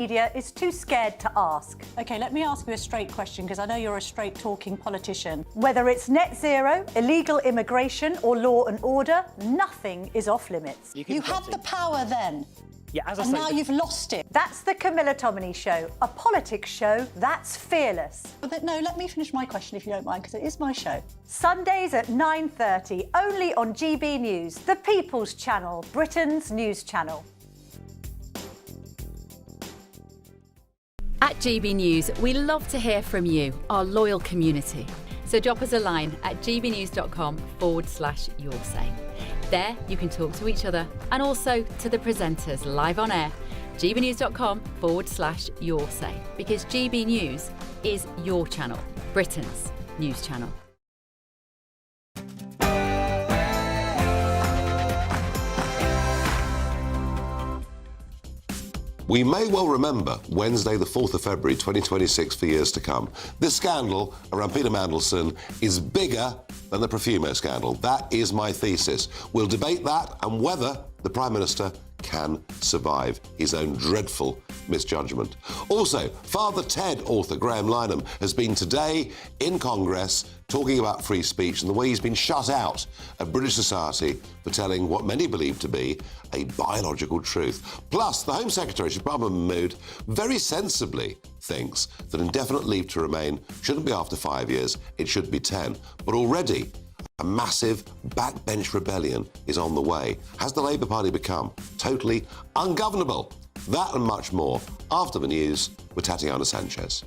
media is too scared to ask. OK, let me ask you a straight question, because I know you're a straight-talking politician. Whether it's net zero, illegal immigration or law and order, nothing is off-limits. You had the power then. Yeah, as I and say, now you've lost it. That's the Camilla Tominey Show, a politics show that's fearless. But no, let me finish my question if you don't mind, because it is my show. Sundays at 9:30, only on GB News, the People's Channel, Britain's news channel. At GB News, we love to hear from you, our loyal community. So drop us a line at gbnews.com/yoursay. There you can talk to each other and also to the presenters live on air. gbnews.com/yoursay, because GB News is your channel, Britain's news channel. We may well remember Wednesday, the 4th of February 2026 for years to come. This scandal around Peter Mandelson is bigger than the Profumo scandal. That is my thesis. We'll debate that and whether the Prime Minister can survive his own dreadful misjudgment. Also, Father Ted author Graham Lynham has been today in Congress talking about free speech and the way he's been shut out of British society for telling what many believe to be a biological truth. Plus, the Home Secretary, Shababa Mahmood, very sensibly thinks that indefinite leave to remain shouldn't be after 5 years, it should be 10. But already, a massive backbench rebellion is on the way. Has the Labour Party become totally ungovernable? That and much more after the news with Tatiana Sanchez.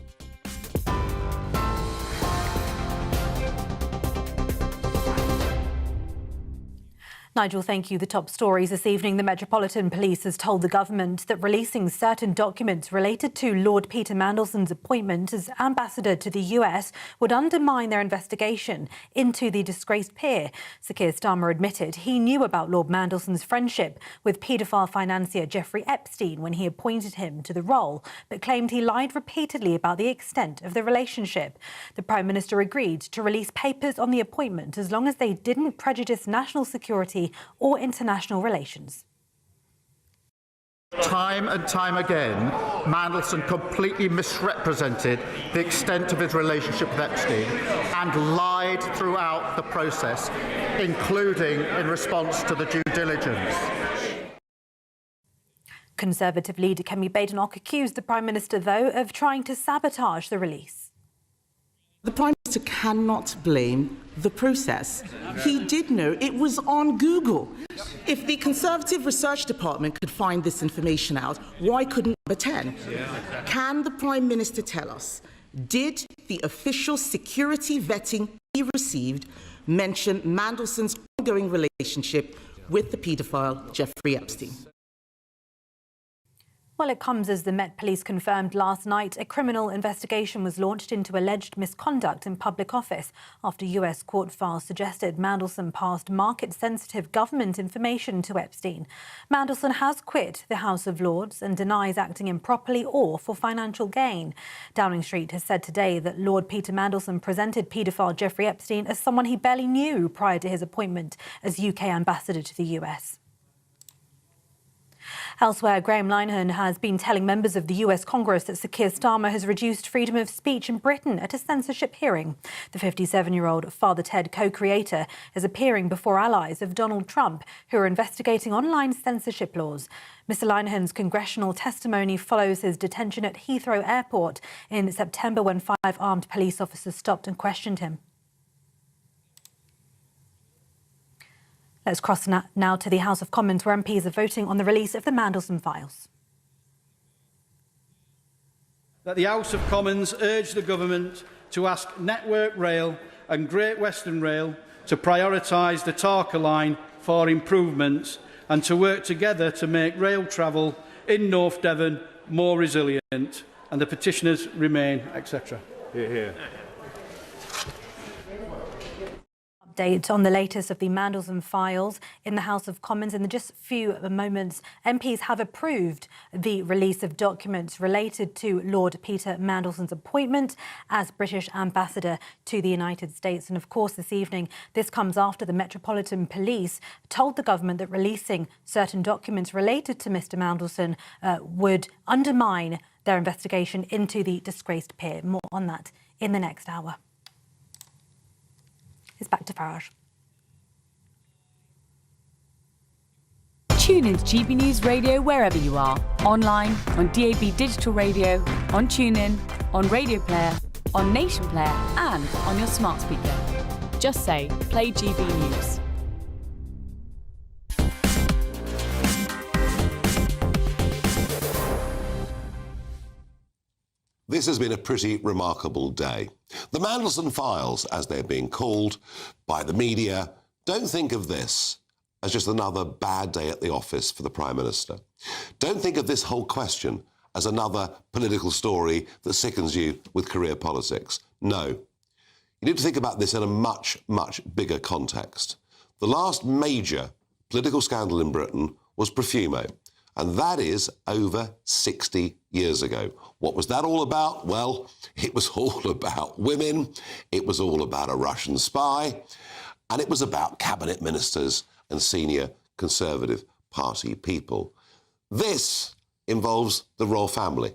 Nigel, thank you. The top stories this evening. The Metropolitan Police has told the government that releasing certain documents related to Lord Peter Mandelson's appointment as ambassador to the US would undermine their investigation into the disgraced peer. Sir Keir Starmer admitted he knew about Lord Mandelson's friendship with paedophile financier Jeffrey Epstein when he appointed him to the role, but claimed he lied repeatedly about the extent of the relationship. The Prime Minister agreed to release papers on the appointment as long as they didn't prejudice national security or international relations. Time and time again, Mandelson completely misrepresented the extent of his relationship with Epstein and lied throughout the process, including in response to the due diligence. Conservative leader Kemi Badenoch accused the Prime Minister, though, of trying to sabotage the release. The Prime Minister cannot blame the process. He did know. It was on Google. If the Conservative Research Department could find this information out, why couldn't Number 10? Can the Prime Minister tell us, did the official security vetting he received mention Mandelson's ongoing relationship with the paedophile Jeffrey Epstein? Well, it comes as the Met Police confirmed last night a criminal investigation was launched into alleged misconduct in public office after US court files suggested Mandelson passed market-sensitive government information to Epstein. Mandelson has quit the House of Lords and denies acting improperly or for financial gain. Downing Street has said today that Lord Peter Mandelson presented paedophile Jeffrey Epstein as someone he barely knew prior to his appointment as UK ambassador to the US. Elsewhere, Graham Lynham has been telling members of the US Congress that Sir Keir Starmer has reduced freedom of speech in Britain at a censorship hearing. The 57-year-old Father Ted co-creator is appearing before allies of Donald Trump, who are investigating online censorship laws. Mr Lynham's congressional testimony follows his detention at Heathrow Airport in September when 5 armed police officers stopped and questioned him. Let's cross now to the House of Commons, where MPs are voting on the release of the Mandelson files. That the House of Commons urge the Government to ask Network Rail and Great Western Rail to prioritise the Tarka line for improvements and to work together to make rail travel in North Devon more resilient, and the petitioners remain, etc. Hear, hear. Update on the latest of the Mandelson files in the House of Commons. In just a few moments, MPs have approved the release of documents related to Lord Peter Mandelson's appointment as British Ambassador to the United States. And of course, this evening, this comes after the Metropolitan Police told the government that releasing certain documents related to Mr Mandelson would undermine their investigation into the disgraced peer. More on that in the next hour. It's back to Farage. Tune into GB News Radio wherever you are. Online, on DAB digital radio, on TuneIn, on Radio Player, on Nation Player and on your smart speaker. Just say, play GB News. This has been a pretty remarkable day. The Mandelson files, as they're being called by the media, don't think of this as just another bad day at the office for the Prime Minister. Don't think of this whole question as another political story that sickens you with career politics. No. You need to think about this in a much, much bigger context. The last major political scandal in Britain was Profumo. And that is over 60 years ago. What was that all about? Well, it was all about women, it was all about a Russian spy, and it was about cabinet ministers and senior Conservative Party people. This involves the royal family.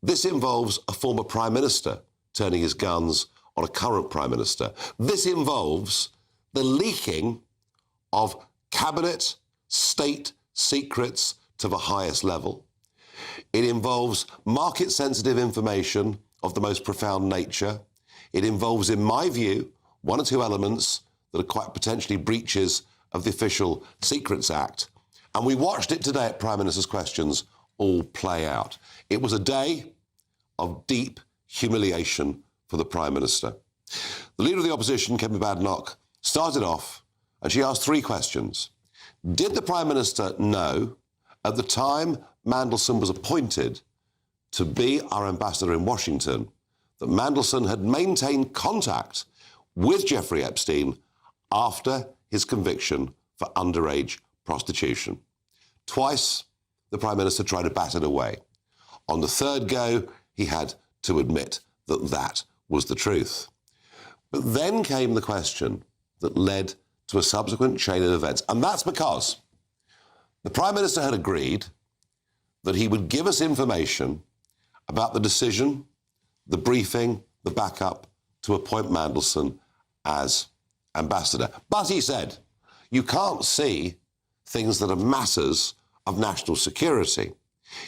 This involves a former Prime Minister turning his guns on a current Prime Minister. This involves the leaking of cabinet, state secrets to the highest level. It involves market-sensitive information of the most profound nature. It involves, in my view, one or two elements that are quite potentially breaches of the Official Secrets Act. And we watched it today at Prime Minister's Questions all play out. It was a day of deep humiliation for the Prime Minister. The Leader of the Opposition, Kemi Badenoch, started off and she asked three questions. Did the Prime Minister know at the time Mandelson was appointed to be our ambassador in Washington that Mandelson had maintained contact with Jeffrey Epstein after his conviction for underage prostitution? Twice, the Prime Minister tried to bat it away. On the third go, he had to admit that that was the truth. But then came the question that led to a subsequent chain of events, and that's because the Prime Minister had agreed that he would give us information about the decision, the briefing, the backup to appoint Mandelson as ambassador. But he said, you can't see things that are matters of national security.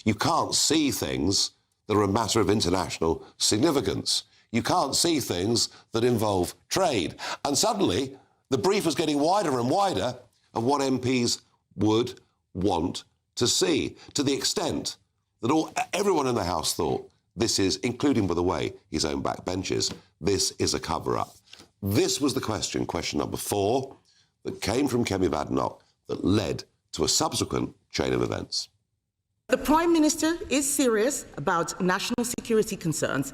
You can't see things that are a matter of international significance. You can't see things that involve trade. And suddenly, the brief was getting wider and wider of what MPs would want to see, to the extent that everyone in the House thought this is, including, by the way, his own backbenchers, this is a cover-up. This was the question number 4, that came from Kemi Badenoch that led to a subsequent chain of events. The Prime Minister is serious about national security concerns.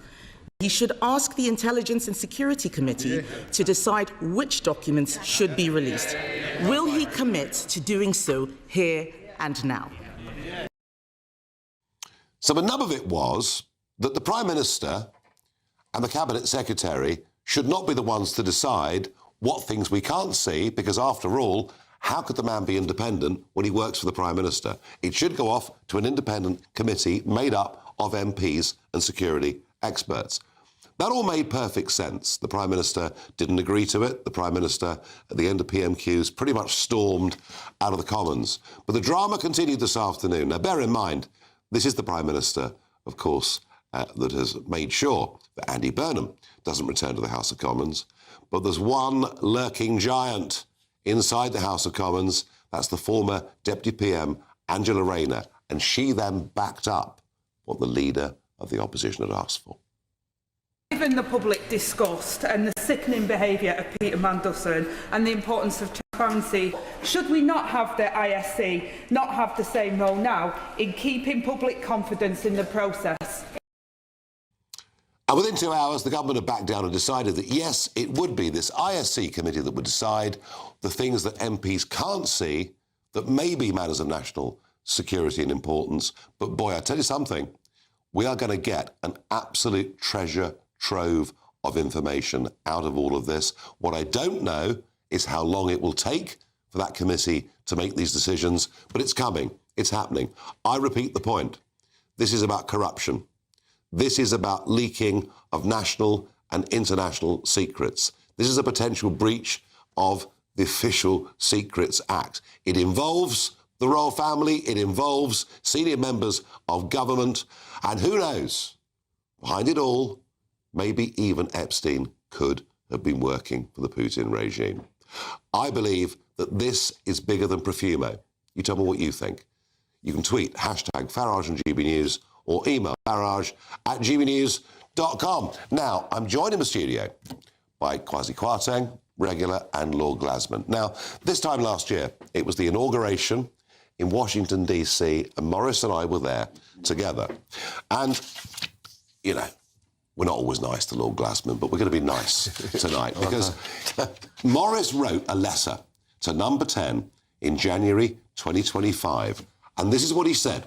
He should ask the Intelligence and Security Committee to decide which documents should be released. Will he commit to doing so here and now? So the nub of it was that the Prime Minister and the Cabinet Secretary should not be the ones to decide what things we can't see, because after all, how could the man be independent when he works for the Prime Minister? It should go off to an independent committee made up of MPs and security experts. That all made perfect sense. The Prime Minister didn't agree to it. The Prime Minister, at the end of PMQs, pretty much stormed out of the Commons. But the drama continued this afternoon. Now, bear in mind, this is the Prime Minister, of course, that has made sure that Andy Burnham doesn't return to the House of Commons. But there's one lurking giant inside the House of Commons. That's the former Deputy PM, Angela Rayner. And she then backed up what the Leader of the Opposition had asked for. Given the public disgust and the sickening behaviour of Peter Mandelson and the importance of transparency, should we not have the ISC not have the same role now in keeping public confidence in the process? And within 2 hours, the government had backed down and decided that, yes, it would be this ISC committee that would decide the things that MPs can't see that may be matters of national security and importance. But boy, I tell you something, we are going to get an absolute treasure trove of information out of all of this. What I don't know is how long it will take for that committee to make these decisions, but it's coming, it's happening. I repeat the point. This is about corruption. This is about leaking of national and international secrets. This is a potential breach of the Official Secrets Act. It involves the royal family, it involves senior members of government, and who knows, behind it all, maybe even Epstein could have been working for the Putin regime. I believe that this is bigger than Profumo. You tell me what you think. You can tweet #Farage and GBNews or email farage@gbnews.com. Now, I'm joined in the studio by Kwasi Kwarteng, regular, and Lord Glasman. Now, this time last year, it was the inauguration in Washington, D.C., and Morris and I were there together. And, you know, we're not always nice to Lord Glasman, but we're going to be nice tonight because Morris wrote a letter to Number 10 in January 2025. And this is what he said.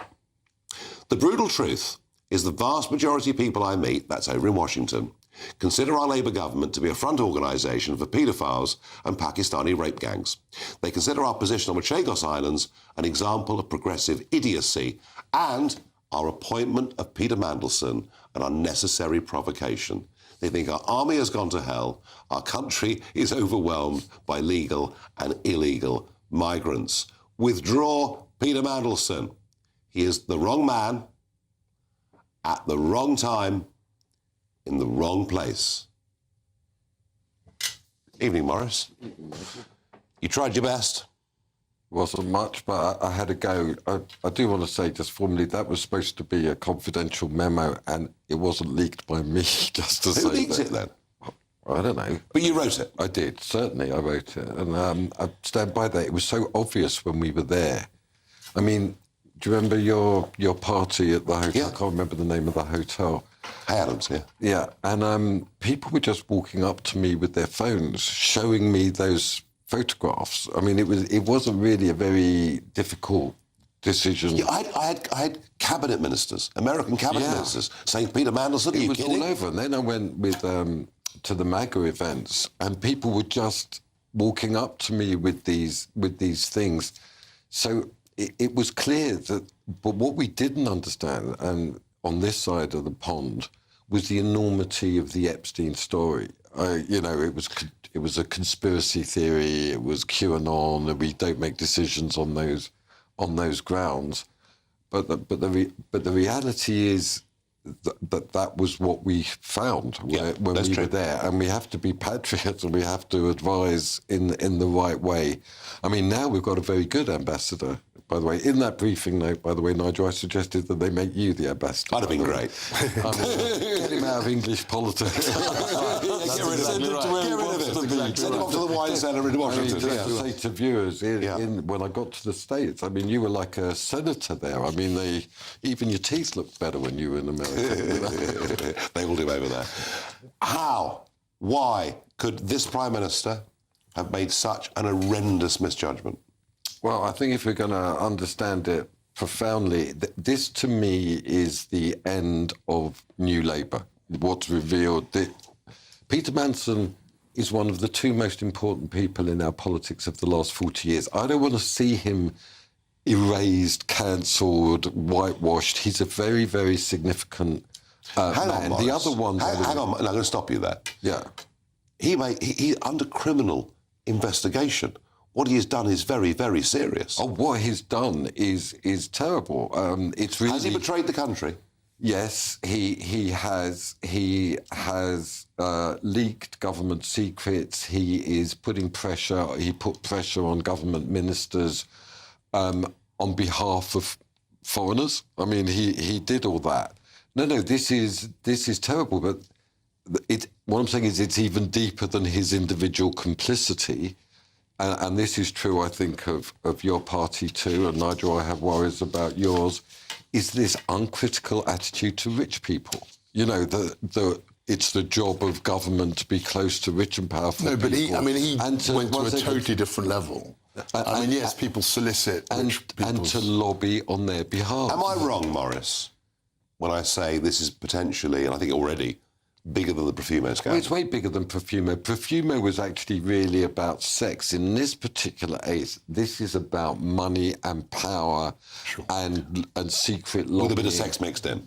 The brutal truth is the vast majority of people I meet, that's over in Washington, consider our Labour government to be a front organisation for paedophiles and Pakistani rape gangs. They consider our position on the Chagos Islands an example of progressive idiocy and our appointment of Peter Mandelson an unnecessary provocation. They think our army has gone to hell, our country is overwhelmed by legal and illegal migrants. Withdraw Peter Mandelson. He is the wrong man at the wrong time in the wrong place. Evening, Morris. You tried your best. Wasn't much, but I had a go. I do want to say just formally that was supposed to be a confidential memo and it wasn't leaked by me, just to say Who leaked it then? I don't know. But you wrote it? I did, certainly I wrote it. And I stand by that. It was so obvious when we were there. I mean, do you remember your party at the hotel? Yeah. I can't remember the name of the hotel. Hey, Adams, yeah. Yeah, and people were just walking up to me with their phones, showing me those photographs. I mean, it wasn't really a very difficult decision. Yeah, I had cabinet ministers, American cabinet ministers, saying, Peter Mandelson, are you kidding? It was all over. And then I went with to the MAGA events, and people were just walking up to me with these things. So it was clear that, but what we didn't understand, and on this side of the pond, was the enormity of the Epstein story. You know, it was a conspiracy theory. It was QAnon, and we don't make decisions on those grounds. But the reality is that was what we found when we were there, and we have to be patriots and we have to advise in the right way. I mean, now we've got a very good ambassador. By the way, in that briefing note, by the way, Nigel, I suggested that they make you the ambassador. That'd have been great. Get him out of English politics. Get rid of it. Send him off to the wine cellar in Washington. I mean, just to say to viewers, when I got to the States, I mean, you were like a senator there. I mean, even your teeth looked better when you were in America. They will do over there. How? Why could this Prime Minister have made such an horrendous misjudgment? Well, I think if we're going to understand it profoundly, this to me is the end of New Labour. What's revealed, Peter Mandelson is one of the two most important people in our politics of the last 40 years. I don't want to see him erased, cancelled, whitewashed. He's a very, very significant Hang man. on, Morris. The other ones... Hang on, I'm going to stop you there. Yeah. He's under criminal investigation. What he has done is very, very serious. Oh, what he's done is terrible. It's really... Has he betrayed the country? Yes, he has. He has leaked government secrets. He is putting pressure. He put pressure on government ministers on behalf of foreigners. I mean, he did all that. No, this is terrible. But what I'm saying is, it's even deeper than his individual complicity. And this is true, I think, of your party too. And Nigel, I have worries about yours. Is this uncritical attitude to rich people? You know, the it's the job of government to be close to rich and powerful people. No, but he and went to a totally different level. I mean, yes, people solicit rich and to lobby on their behalf. Am I wrong, Maurice, when I say this is potentially, and I think already, bigger than the Profumo scandal? Well, it's way bigger than Profumo. Profumo was actually really about sex. In this particular case, this is about money and power and secret lobbying. With a bit of sex mixed in.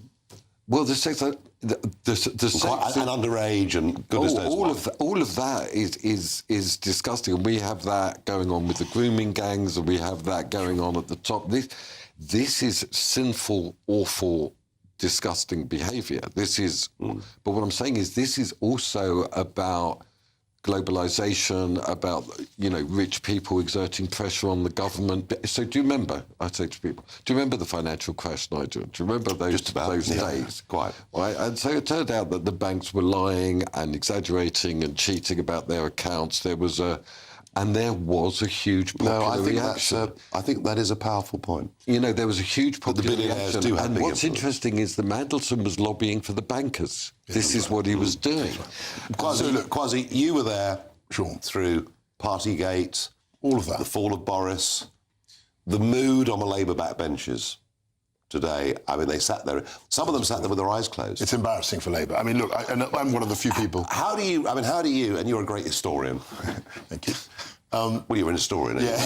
Well, the sex... The sex and underage and goodness knows all of that is disgusting, and we have that going on with the grooming gangs, and we have that going on at the top. This is sinful, awful, disgusting behaviour. This is, but what I'm saying is, this is also about globalisation, about rich people exerting pressure on the government. So do you remember? I say to people, do you remember the financial crash, Nigel? Do you remember those days? Quite. Right? And so it turned out that the banks were lying and exaggerating and cheating about their accounts. There was a huge popular reaction. I think that is a powerful point. There was a huge popular reaction. And what's interesting is that Mandelson was lobbying for the bankers. This is what he was doing. Kwasi, you were there through Partygate, all of that, the fall of Boris, the mood on the Labour backbenches today. I mean, they sat there. Some of them sat there with their eyes closed. It's embarrassing for Labour. I mean, look, I'm one of the few people. How do you? And you're a great historian. Thank you. Well, you're an historian. Yeah.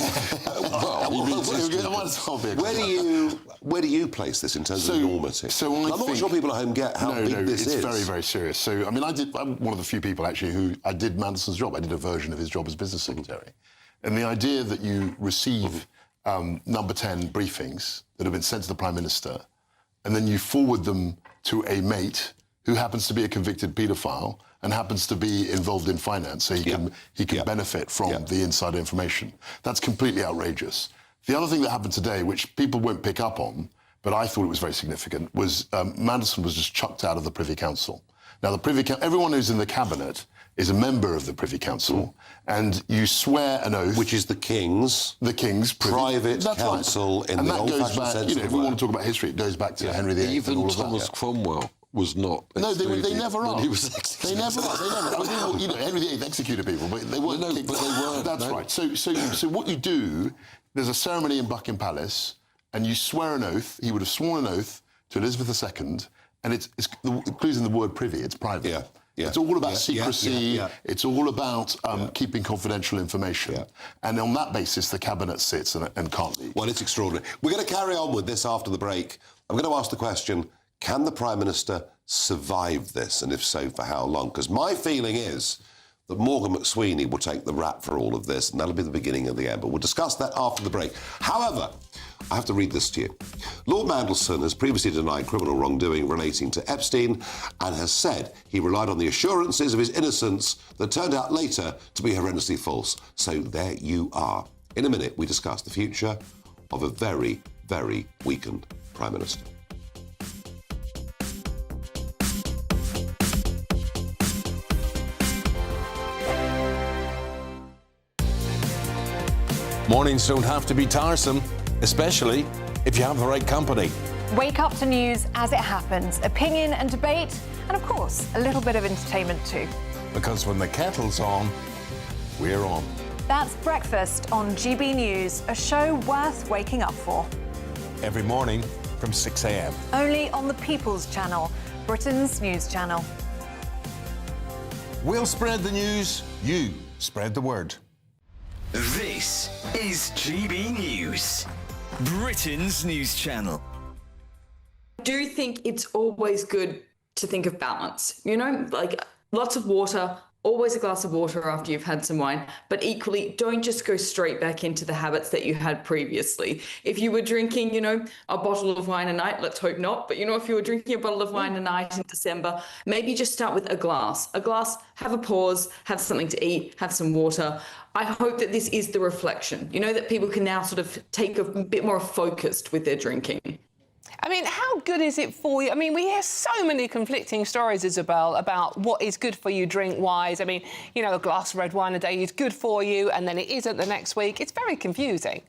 Where do you place this in terms of enormity? I'm not sure people at home get how big this is. It's very, very serious. So, I mean, I'm one of the few people actually who I did Mandelson's job. I did a version of his job as business secretary, and the idea that you receive number 10 briefings that have been sent to the Prime Minister, and then you forward them to a mate who happens to be a convicted paedophile and happens to be involved in finance, so he can benefit from the insider information. That's completely outrageous. The other thing that happened today, which people won't pick up on, but I thought it was very significant, was Mandelson was just chucked out of the Privy Council. Now, everyone who's in the cabinet is a member of the Privy Council, and you swear an oath, which is the King's private council in the old-fashioned sense. If we want to talk about history, it goes back to Henry VIII. Even Thomas Cromwell was not. No, they never are. He was executed. They never are. I mean, Henry VIII executed people, but they weren't. No, but they weren't. That's right. So what you do? There's a ceremony in Buckingham Palace, and you swear an oath. He would have sworn an oath to Elizabeth II, and it's including the word privy. It's private. Yeah. It's all about secrecy. It's all about keeping confidential information. And on that basis, the cabinet sits and can't leave. Well, it's extraordinary. We're going to carry on with this after the break. I'm going to ask the question, can the Prime Minister survive this? And if so, for how long? Because my feeling is that Morgan McSweeney will take the rap for all of this, and that'll be the beginning of the end. But we'll discuss that after the break. However, I have to read this to you. Lord Mandelson has previously denied criminal wrongdoing relating to Epstein and has said he relied on the assurances of his innocence that turned out later to be horrendously false. So there you are. In a minute, we discuss the future of a very, very weakened Prime Minister. Mornings don't have to be tiresome, especially if you have the right company. Wake up to news as it happens, opinion and debate, and of course, a little bit of entertainment too. Because when the kettle's on, we're on. That's Breakfast on GB News, a show worth waking up for. Every morning from 6 a.m. Only on the People's Channel, Britain's news channel. We'll spread the news, you spread the word. This is GB News, Britain's news channel. I do think it's always good to think of balance, like lots of water, always a glass of water after you've had some wine, but equally don't just go straight back into the habits that you had previously. If you were drinking, a bottle of wine a night, let's hope not, but if you were drinking a bottle of wine a night in December, maybe just start with a glass, have a pause, have something to eat, have some water. I hope that this is the reflection, that people can now sort of take a bit more focused with their drinking. I mean, how good is it for you? I mean, we hear so many conflicting stories, Isabel, about what is good for you drink-wise. I mean, a glass of red wine a day is good for you, and then it isn't the next week. It's very confusing.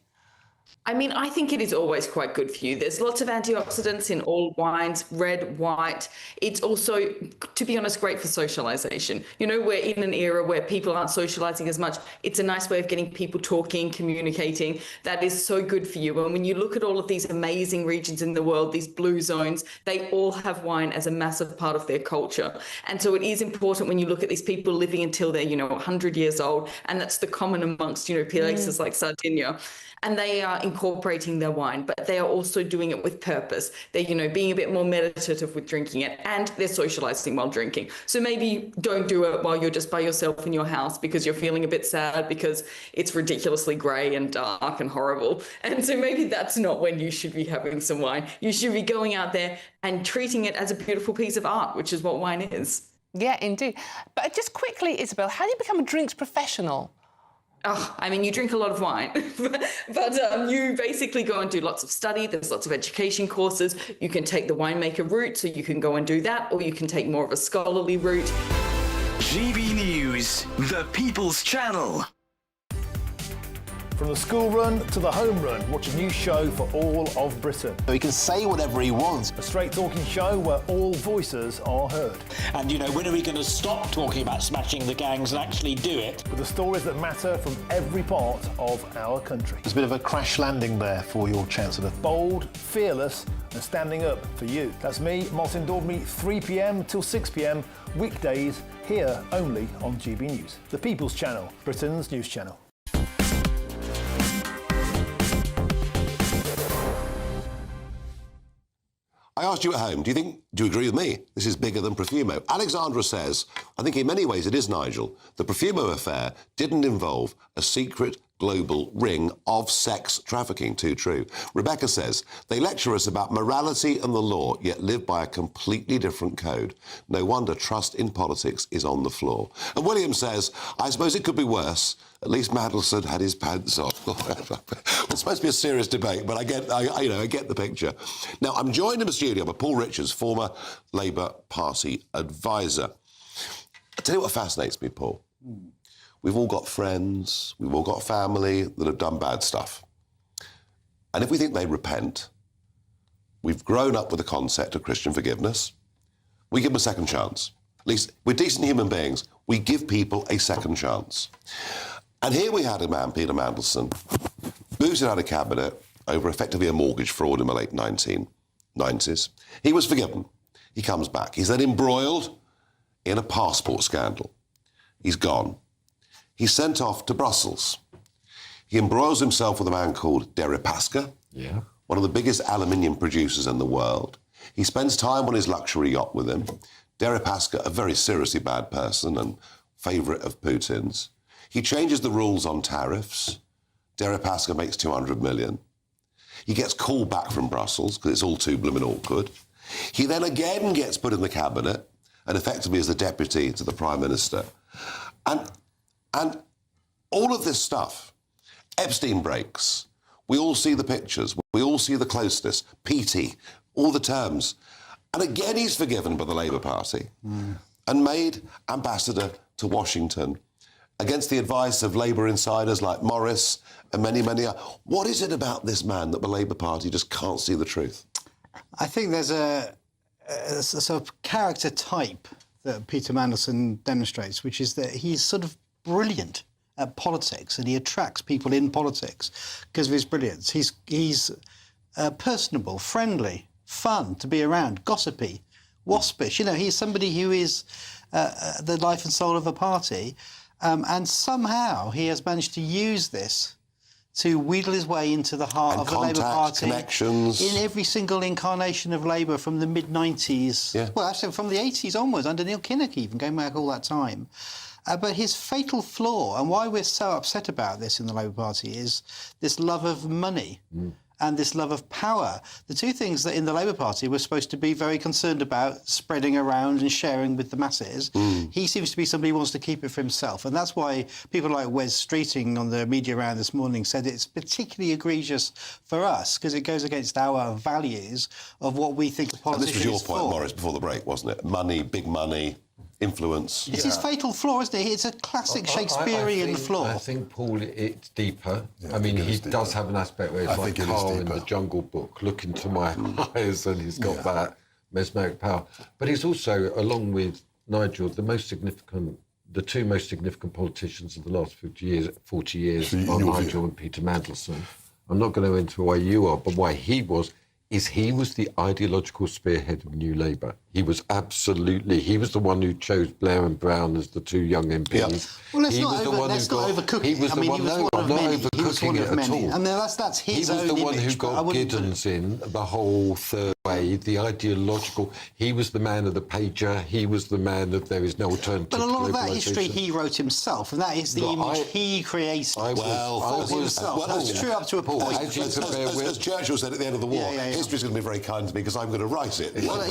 I mean, I think it is always quite good for you. There's lots of antioxidants in all wines, red, white. It's also, to be honest, great for socialization. You know, we're in an era where people aren't socializing as much. It's a nice way of getting people talking, communicating. That is so good for you. And when you look at all of these amazing regions in the world, these blue zones, they all have wine as a massive part of their culture. And so it is important when you look at these people living until they're, 100 years old. And that's the common amongst, places like Sardinia. And they are incorporating their wine, but they are also doing it with purpose. They're, being a bit more meditative with drinking it, and they're socializing while drinking. So maybe don't do it while you're just by yourself in your house because you're feeling a bit sad because it's ridiculously grey and dark and horrible. And so maybe that's not when you should be having some wine. You should be going out there and treating it as a beautiful piece of art, which is what wine is. Yeah, indeed. But just quickly, Isabel, how do you become a drinks professional? Oh, I mean, you drink a lot of wine, but you basically go and do lots of study. There's lots of education courses. You can take the winemaker route, so you can go and do that, or you can take more of a scholarly route. GB News, the People's Channel. From the school run to the home run, watch a new show for all of Britain. So he can say whatever he wants. A straight talking show where all voices are heard. And, when are we going to stop talking about smashing the gangs and actually do it? With the stories that matter from every part of our country. There's a bit of a crash landing there for your Chancellor. Bold, fearless and standing up for you. That's me, Martin Daubney, 3 p.m. till 6 p.m, weekdays, here only on GB News. The People's Channel, Britain's news channel. I asked you at home, do you agree with me? This is bigger than Profumo. Alexandra says, I think in many ways it is, Nigel. The Profumo affair didn't involve a secret global ring of sex trafficking. Too true. Rebecca says, they lecture us about morality and the law, yet live by a completely different code. No wonder trust in politics is on the floor. And William says, I suppose it could be worse. At least Mandelson had his pants on. It's supposed to be a serious debate, but I get the picture. Now, I'm joined in the studio by Paul Richards, former Labour Party advisor. I tell you what fascinates me, Paul. We've all got friends, we've all got family that have done bad stuff. And if we think they repent, we've grown up with the concept of Christian forgiveness. We give them a second chance. At least we're decent human beings. We give people a second chance. And here we had a man, Peter Mandelson, booted out of cabinet over effectively a mortgage fraud in the late 1990s. He was forgiven. He comes back. He's then embroiled in a passport scandal. He's gone. He's sent off to Brussels. He embroils himself with a man called Deripaska, one of the biggest aluminium producers in the world. He spends time on his luxury yacht with him. Deripaska, a very seriously bad person and favourite of Putin's. He changes the rules on tariffs. Deripaska makes 200 million. He gets called back from Brussels because it's all too blooming awkward. He then again gets put in the cabinet and effectively is the deputy to the Prime Minister. And all of this stuff, Epstein breaks. We all see the pictures. We all see the closeness, PT, all the terms. And again, he's forgiven by the Labour Party and made ambassador to Washington against the advice of Labour insiders like Morris and many, many others. What is it about this man that the Labour Party just can't see the truth? I think there's a sort of character type that Peter Mandelson demonstrates, which is that he's sort of brilliant at politics and he attracts people in politics because of his brilliance. He's personable, friendly, fun to be around, gossipy, waspish. He's somebody who is the life and soul of a party. And somehow he has managed to use this to wheedle his way into the heart of the Labour Party. Connections. In every single incarnation of Labour from the mid-90s. Yeah. Well, actually, from the 80s onwards, under Neil Kinnock even, going back all that time. But his fatal flaw, and why we're so upset about this in the Labour Party, is this love of money and this love of power. The two things that in the Labour Party we're supposed to be very concerned about spreading around and sharing with the masses. He seems to be somebody who wants to keep it for himself. And that's why people like Wes Streeting on the media round this morning said it's particularly egregious for us because it goes against our values of what we think a politician is for. And this was your point, Morris, before the break, wasn't it? Money, big money. influence. It's his fatal flaw, isn't it? It's a classic Shakespearean flaw. I think, Paul, it's deeper. I mean, he does have an aspect where it's like Carl in the Jungle Book, look into my eyes, and he's got that mesmeric power. But he's also, along with Nigel, the two most significant politicians of the last 40 years are Nigel and Peter Mandelson. I'm not going to go into why you are, but why he was the ideological spearhead of New Labour. He was the one who chose Blair and Brown as the two young MPs. Yeah. Well, let's not overcook it. He was the one who got Giddens in the whole third way, the ideological. He was the man of the pager. He was the man of there is no alternative. But a lot of that history he wrote himself, and that is the image he created. That's true up to a point. As Churchill said at the end of the war, history's going to be very kind to me because I'm going to write it. Well,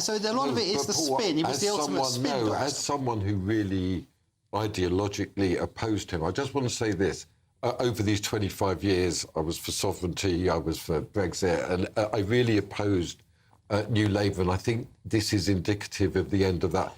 so a lot of it is the spin. He was the ultimate spin. As someone who really ideologically opposed him, I just want to say this. Over these 25 years, I was for sovereignty, I was for Brexit, and I really opposed New Labour, and I think this is indicative of the end of that,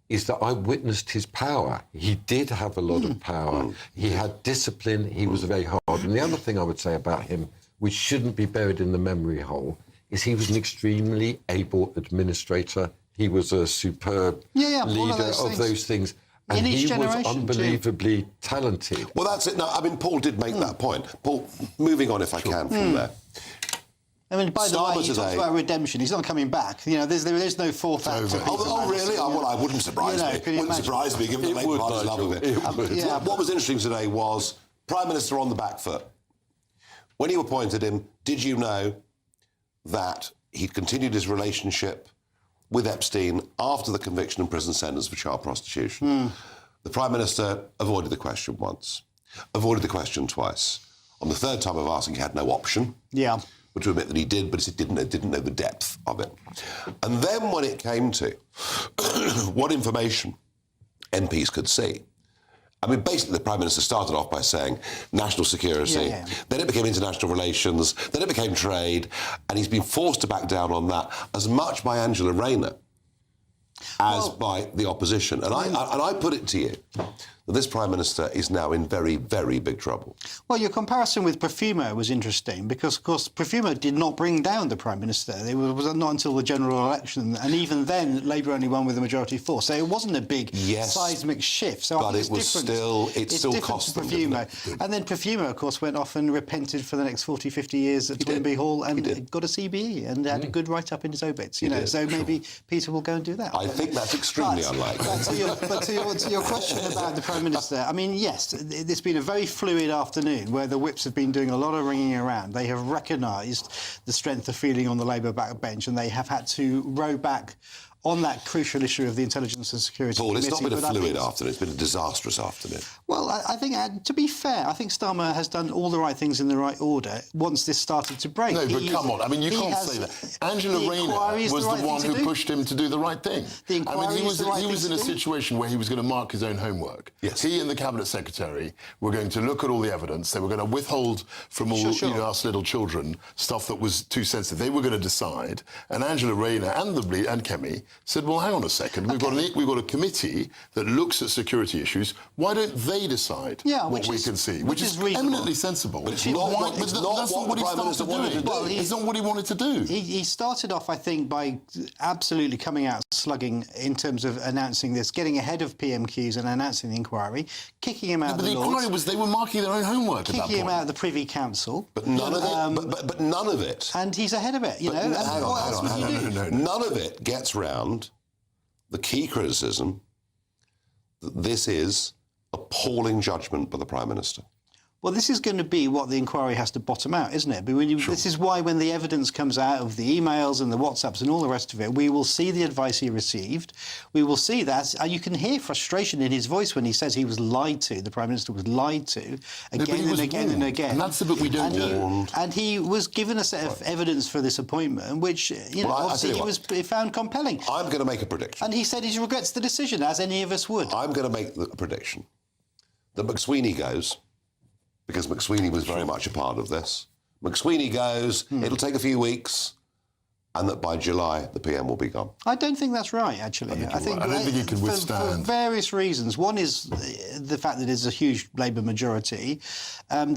is that I witnessed his power. He did have a lot of power. He had discipline. He was very hard. And the other thing I would say about him, which shouldn't be buried in the memory hole, is he was an extremely able administrator. He was a superb leader of those things. And he was unbelievably talented. Well, that's it. No, I mean, Paul did make that point. Paul, moving on if I can from there. I mean, by the way, he talks about redemption. He's not coming back. You know, there is no fourth act. Oh, really? Well, I wouldn't surprise me. Wouldn't surprise me, given the Labour Party's love of it. What was interesting today was Prime Minister on the back foot. When you appointed him, did you know that he'd continued his relationship with Epstein after the conviction and prison sentence for child prostitution? The Prime Minister avoided the question once, avoided the question twice. On the third time of asking, he had no option. Yeah. But to admit that he did, but he didn't know the depth of it. And then when it came to what information MPs could see, I mean, basically, the Prime Minister started off by saying national security, then it became international relations, then it became trade, and he's been forced to back down on that as much by Angela Rayner as by the opposition. And I put it to you that this Prime Minister is now in very, very big trouble. Well, your comparison with Profumo was interesting because, of course, Profumo did not bring down the Prime Minister. It was not until the general election, and even then, Labour only won with a majority force. So it wasn't a big seismic shift. So but it was still cost them. Profumo. And then Profumo, of course, went off and repented for the next 40, 50 years at Toynbee Hall and got a CBE and had a good write-up in his obits. You know, so maybe Peter will go and do that. I think that's extremely unlikely. But to your question about the Prime Minister, I mean, yes, it's been a very fluid afternoon where the whips have been doing a lot of ringing around. They have recognised the strength of feeling on the Labour backbench and they have had to row back on that crucial issue of the Intelligence and Security Committee. Paul, it's not been a fluid afternoon, it's been a disastrous afternoon. Well, I think, to be fair, I think Starmer has done all the right things in the right order once this started to break. No, but come on, I mean, you can't say that. Angela Rayner was the one who pushed him to do the right thing. He was in a situation where he was going to mark his own homework. Yes. He and the Cabinet Secretary were going to look at all the evidence. They were going to withhold from all us little children stuff that was too sensitive. They were going to decide. And Angela Rayner and Kemi said, well, hang on a second. We've got a committee that looks at security issues. Why don't they decide what we can see? Which is eminently sensible. But it's not what the Prime Minister wanted to do. Well, it's not what he wanted to do. He started off, I think, by absolutely coming out slugging in terms of announcing this, getting ahead of PMQs and announcing the inquiry, kicking him out of the Lords. But the inquiry was, they were marking their own homework at that point. Kicking him out of the Privy Council. But none of it. But none of it. And he's ahead of it, you know. None of it gets round the key criticism that this is appalling judgment by the Prime Minister. Well, this is going to be what the inquiry has to bottom out, isn't it? But this is why when the evidence comes out of the emails and the WhatsApps and all the rest of it, we will see the advice he received. We will see that. You can hear frustration in his voice when he says he was lied to. The Prime Minister was lied to again and again and again. And that's the bit we don't know. And he was given a set of evidence for this appointment, which, obviously he found compelling. I'm going to make a prediction. And he said he regrets the decision, as any of us would. I'm going to make a prediction that McSweeney goes, because McSweeney was very much a part of this. McSweeney goes, it'll take a few weeks, and that by July the PM will be gone? I don't think that's right, actually. I don't think he can withstand. For various reasons. One is the fact that there's a huge Labour majority.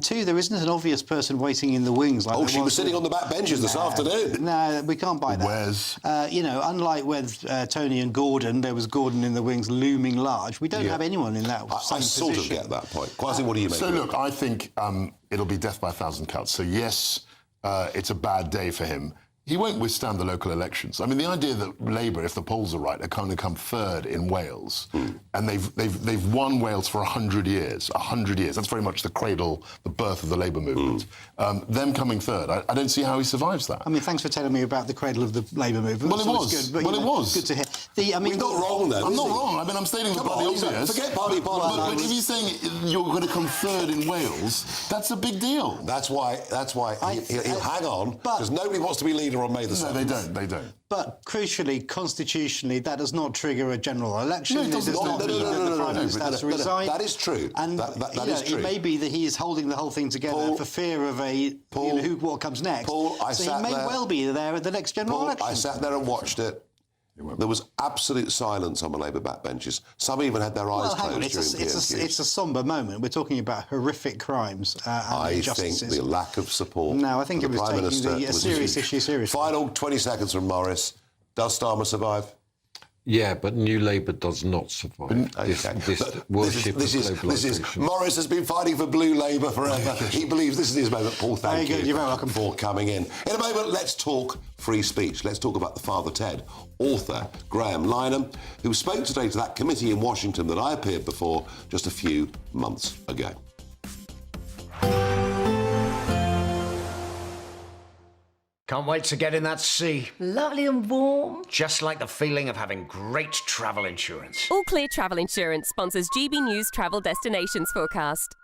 Two, there isn't an obvious person waiting in the wings. Like she was sitting on the back benches this afternoon. No, we can't buy that. Where's? Unlike with Tony and Gordon, there was Gordon in the wings looming large. We don't have anyone in that same I sort position. of get that point. Kwasi, what do you make? So of it? look, I think it'll be death by a thousand cuts. So yes, it's a bad day for him. He won't withstand the local elections. I mean, the idea that Labour, if the polls are right, are going to come third in Wales, and they've won Wales for 100 years. 100 years. That's very much the cradle, the birth of the Labour movement. Them coming third, I don't see how he survives that. I mean, thanks for telling me about the cradle of the Labour movement. Well, it was. Good, but, it was. Good to hear. We're not wrong, then. I'm not wrong. I mean, I'm stating the obvious. Forget party politics. But if you're saying you're going to come third in Wales, that's a big deal. That's why he'll hang on, because nobody wants to be leader on May the 7th. They don't. But crucially, constitutionally, that does not trigger a general election. No, it doesn't. The Prime Minister has to resign. That is true. And that is true. It may be that he is holding the whole thing together for fear of what comes next. So he may well be there at the next general election. I sat there and watched it. There was absolute silence on the Labour backbenches. Some even had their eyes closed during PMQs. It's a sombre moment. We're talking about horrific crimes and injustices. I think the lack of support. No, I think from it was Prime taking Minister a serious issue seriously. Final 20 seconds from Morris. Does Starmer survive? Yeah, but New Labour does not survive. Morris has been fighting for Blue Labour forever. He believes this is his moment. Paul, thank you. You're very welcome for coming in. In a moment, let's talk free speech. Let's talk about the Father Ted, author Graham Lynham, who spoke today to that committee in Washington that I appeared before just a few months ago. Can't wait to get in that sea. Lovely and warm. Just like the feeling of having great travel insurance. All Clear Travel Insurance sponsors GB News travel destinations forecast.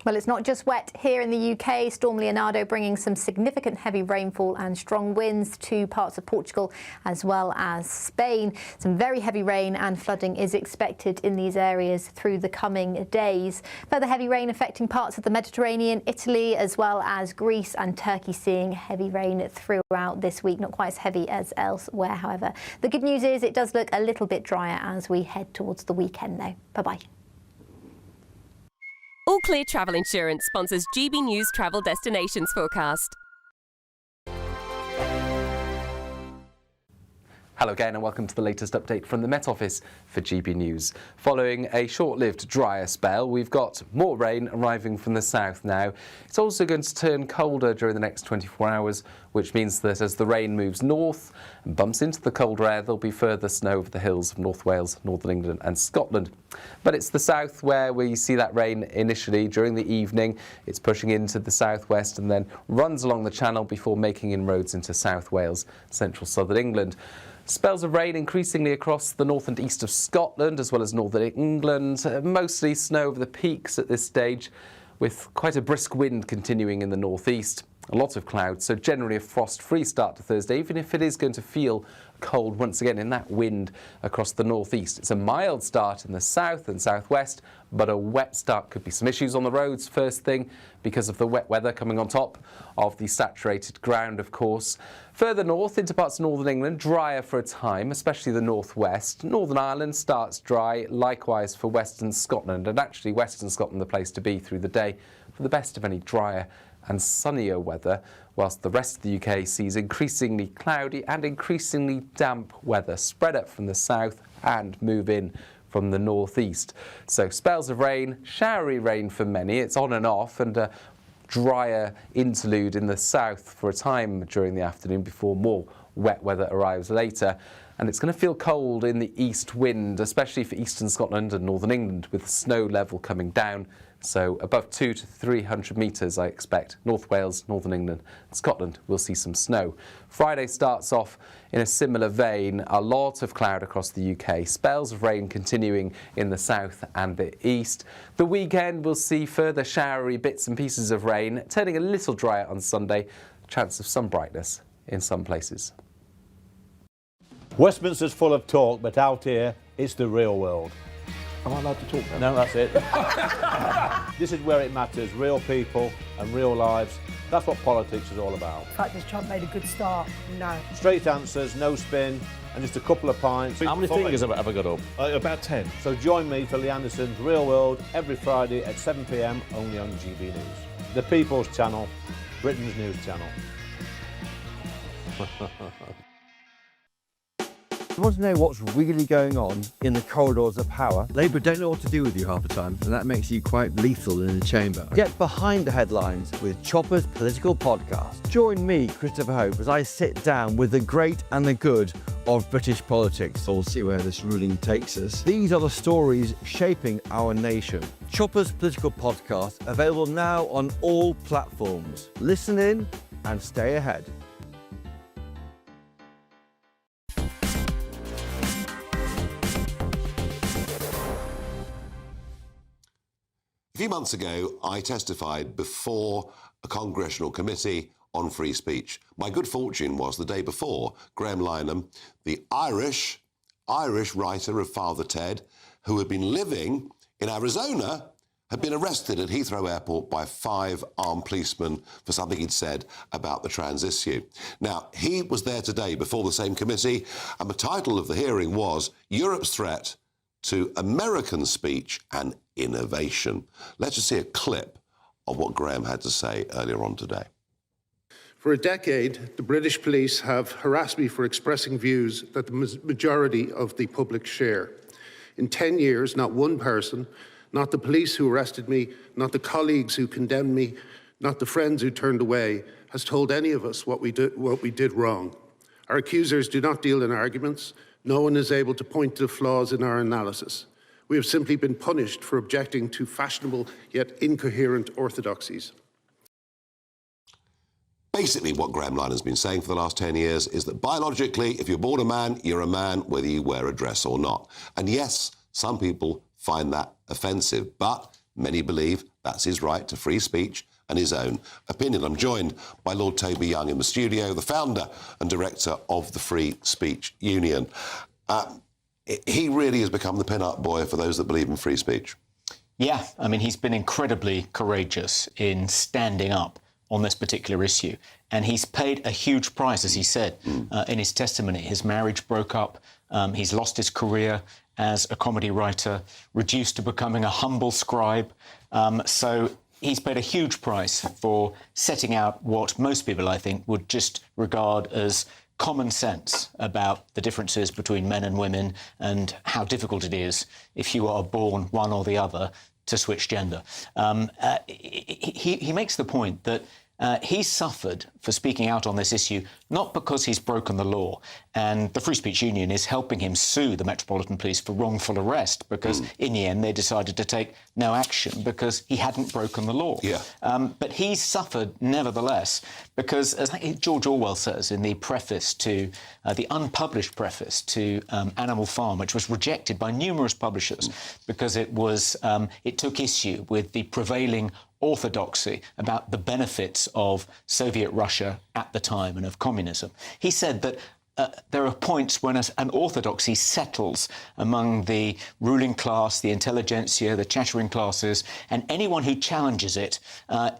Well, it's not just wet here in the UK. Storm Leonardo bringing some significant heavy rainfall and strong winds to parts of Portugal as well as Spain. Some very heavy rain and flooding is expected in these areas through the coming days. Further heavy rain affecting parts of the Mediterranean, Italy as well as Greece and Turkey, seeing heavy rain throughout this week. Not quite as heavy as elsewhere, however. The good news is it does look a little bit drier as we head towards the weekend, though. Bye-bye. All Clear Travel Insurance sponsors GB News travel destinations forecast. Hello again and welcome to the latest update from the Met Office for GB News. Following a short-lived drier spell, we've got more rain arriving from the south now. It's also going to turn colder during the next 24 hours, which means that as the rain moves north and bumps into the colder air, there'll be further snow over the hills of North Wales, Northern England and Scotland. But it's the south where we see that rain initially during the evening. It's pushing into the southwest and then runs along the channel before making inroads into South Wales, central southern England. Spells of rain increasingly across the north and east of Scotland as well as northern England. Mostly snow over the peaks at this stage, with quite a brisk wind continuing in the northeast. A lot of clouds, so generally a frost-free start to Thursday, even if it is going to feel cold once again in that wind across the northeast. It's a mild start in the south and southwest, but a wet start. Could be some issues on the roads first thing because of the wet weather coming on top of the saturated ground, of course. Further north into parts of northern England, drier for a time, especially the northwest. Northern Ireland starts dry, likewise for western Scotland, and actually western Scotland the place to be through the day for the best of any drier and sunnier weather, whilst the rest of the UK sees increasingly cloudy and increasingly damp weather spread up from the south and move in from the northeast. So spells of rain, showery rain for many. It's on and off, and a drier interlude in the south for a time during the afternoon before more wet weather arrives later. And it's going to feel cold in the east wind, especially for eastern Scotland and northern England, with the snow level coming down. So above 200 to 300 metres, I expect. North Wales, Northern England, and Scotland will see some snow. Friday starts off in a similar vein. A lot of cloud across the UK. Spells of rain continuing in the south and the east. The weekend will see further showery bits and pieces of rain, turning a little drier on Sunday. Chance of some brightness in some places. Westminster's full of talk, but out here, it's the real world. Am I allowed to talk now? No, that's it. This is where it matters. Real people and real lives That's what politics is all about. In fact, has Trump made a good start? No. Straight answers, no spin, and just a couple of pints. How many fingers have I got up? About 10. So join me for Lee Anderson's Real World every Friday at 7 p.m. only on GB News. The People's Channel, Britain's news channel. You want to know what's really going on in the corridors of power? Labour don't know what to do with you half the time, and that makes you quite lethal in the chamber. Get behind the headlines with Chopper's Political Podcast. Join me, Christopher Hope, as I sit down with the great and the good of British politics. We'll see where this ruling takes us. These are the stories shaping our nation. Chopper's Political Podcast, available now on all platforms. Listen in and stay ahead. A few months ago, I testified before a congressional committee on free speech. My good fortune was the day before, Graham Lynham, the Irish writer of Father Ted, who had been living in Arizona, had been arrested at Heathrow Airport by 5 armed policemen for something he'd said about the trans issue. Now, he was there today before the same committee, and the title of the hearing was Europe's Threat to American Speech and Innovation. Let's just see a clip of what Graham had to say earlier on today. For a decade, the British police have harassed me for expressing views that the majority of the public share. In 10 years, not one person, not the police who arrested me, not the colleagues who condemned me, not the friends who turned away, has told any of us what we did wrong. Our accusers do not deal in arguments. No one is able to point to the flaws in our analysis. We have simply been punished for objecting to fashionable yet incoherent orthodoxies. Basically, what Graham Lynham's been saying for the last 10 years is that biologically, if you're born a man, you're a man, whether you wear a dress or not. And yes, some people find that offensive, but many believe that's his right to free speech and his own opinion. I'm joined by Lord Toby Young in the studio, the founder and director of the Free Speech Union. He really has become the pin-up boy for those that believe in free speech. Yeah, I mean, he's been incredibly courageous in standing up on this particular issue. And he's paid a huge price, as he said in his testimony. His marriage broke up. He's lost his career as a comedy writer, reduced to becoming a humble scribe. So he's paid a huge price for setting out what most people, I think, would just regard as common sense about the differences between men and women and how difficult it is if you are born one or the other to switch gender. He makes the point that he's suffered for speaking out on this issue, not because he's broken the law. And the Free Speech Union is helping him sue the Metropolitan Police for wrongful arrest because in the end they decided to take no action because he hadn't broken the law. Yeah. But he's suffered nevertheless because, as George Orwell says in the preface to, the unpublished preface to Animal Farm, which was rejected by numerous publishers because it took issue with the prevailing orthodoxy about the benefits of Soviet Russia at the time and of communism. He said that there are points when an orthodoxy settles among the ruling class, the intelligentsia, the chattering classes, and anyone who challenges it